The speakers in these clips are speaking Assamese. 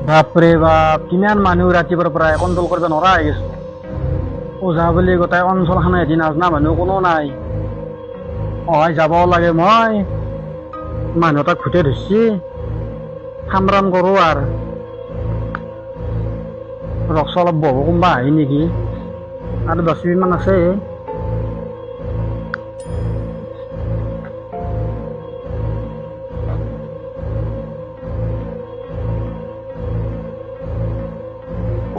বাপৰে বাপ কিমান মানুহ ৰাতিপুৱাৰ পৰা কণ্ট্ৰল কৰিব নোৱাৰা হৈ গৈছো ওজা বুলি গোটেই অঞ্চলখনে এদিন নাজনা মানুহ কোনো নাই অহাই যাব লাগে মই মানুহ এটাক ঘুটে ধৰিছি সামৰাম কৰো আৰু ৰক্স অলপ বহো কোনোবা আহি নেকি আৰু 10 মিনিট মান আছে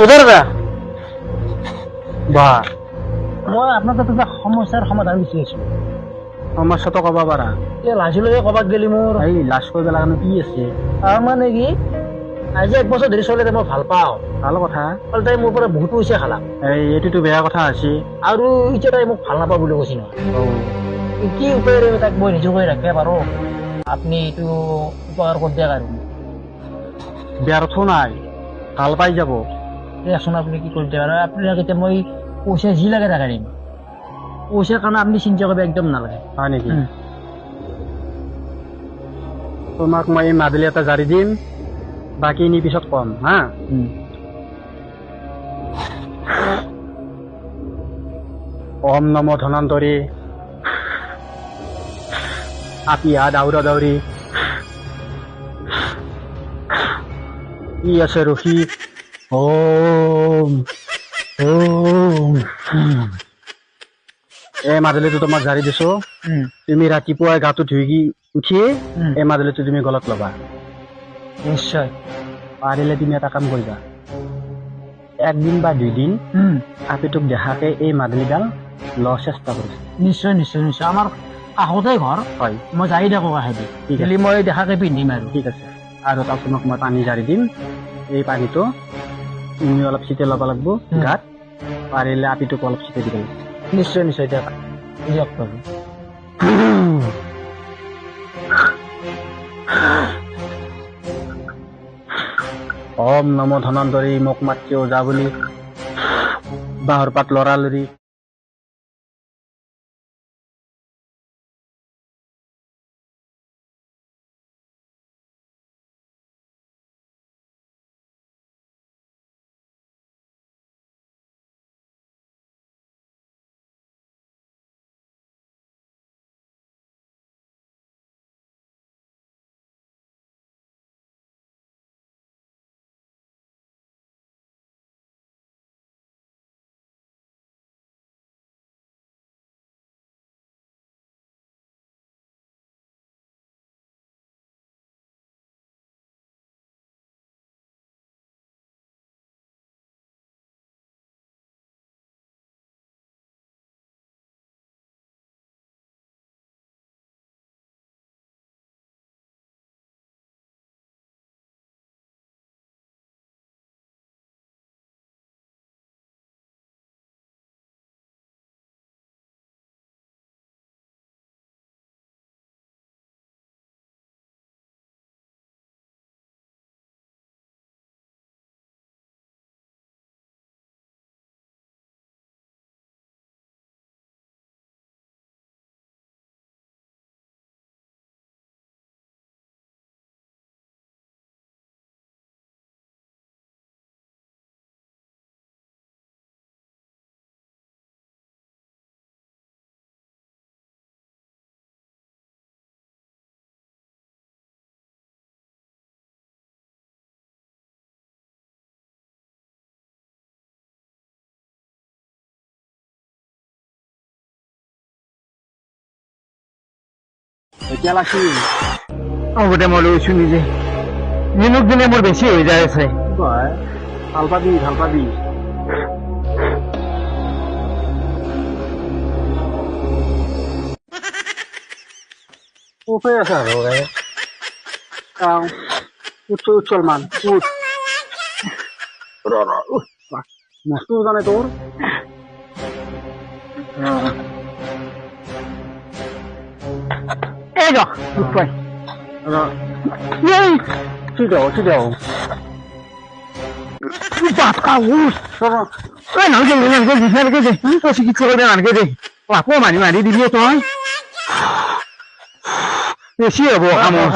ওদেৰ বা মই আপোনাৰ তাত এটা সমস্যাৰ সমাধান বিচাৰি আছো সমস্যাটো ক'ব পাৰা এই লাজলৈকে ক'বাত গেলি মোৰ এই লাজ কৰিব লগানো কি আছে মানে কি আজি 1 বছৰ ধৰি চলিতে মই ভাল পাওঁ ভাল কথা তাই মোৰ পৰা বহুত পইচা খালা এইটোতো বেয়া কথা আছে আৰু এতিয়া তাই মোক ভাল নাপাওঁ বুলি কৈছে নহয় কি উপায়েৰে তাক মই নিজকে ৰাখিব পাৰো আপুনি এইটো উপকাৰ কৰি দিয়ক আৰু বেয়া অৰ্থ নাই ভাল পাই যাব দেচোন আপুনি কি কৰি দিয়ে আৰু আপোনাক এতিয়া মই পইচা যি লাগে তাকে দিম পইচাৰ কাৰণে আপুনি চিন্তা কৰিব একদম নালাগে হয় নেকি তোমাক মই এই মাদুলি এটা জাৰি দিম বাকী নি পিছত কম হা ওম নমো ধনন্তৰী আপিয়া দাউৰা দাউৰি কি আছে ৰখি ওম ওম এই মাদুলিটো তোমাক জাৰি দিছো তুমি ৰাতিপুৱাই গাটো ধুই উঠি এই মাদুলিটো তুমি গলত ল'বা নিশ্চয় পাৰিলে তুমি এটা কাম কৰিবা 1 দিন বা 2 দিন আপিটোক দেখাকে এই মাদুলিডাল লোৱাৰ চেষ্টা কৰিছা নিশ্চয় নিশ্চয় নিশ্চয় আমাৰ কাষতে ঘৰ হয় মই যাই থাকো কাষেদি খালি মই দেখাকে পিন্ধিম আৰু ঠিক আছে আৰু তাত তোমাক মই পানী জাৰি দিম এই পানীটো তুমি অলপ ছিটাই ল'ব লাগিব গাত পাৰিলে আপিটোক অলপ ছিটাই দিব লাগিব নিশ্চয় নিশ্চয় দিয়ক দিয়ক বাৰু ওম নমো ধনন্তৰী মোক মাতৃ ওজা বুলি বাঁহৰ পাত লৰালৰি এতিয়া লাগি আগতে মই লৈছো নিজে দিনক দিনে মোৰ বেছি হৈ যাই আছে ভাল পাবি ভাল পাবি উঠে আছে আৰু উঠ চলমান উঠ মস্ত জানে তোৰ এই যা উঠপাই ঠিক আছে বাপকা উঠ এই নালকে নালকে দে তই চিকিৎসা কৰি নালকে দে আকৌ মাৰি দিবি তই বেছি হ'ব কামৰ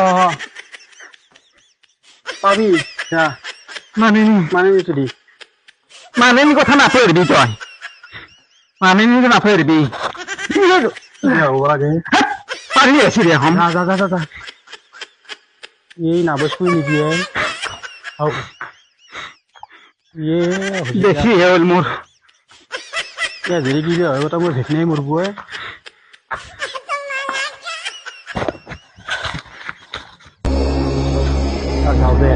পাবি মানিনি দি মানিনি কথা নাপাহৰিবি তই মানিনি নাপাহৰিবি হ'ব লাগে পাৰি আছি দে হম যা এই নাবসবই নেকি বেছি হ'ল মোৰ যদি কি হয় কথা মই ভেকনাই মৰবই যাওঁ দে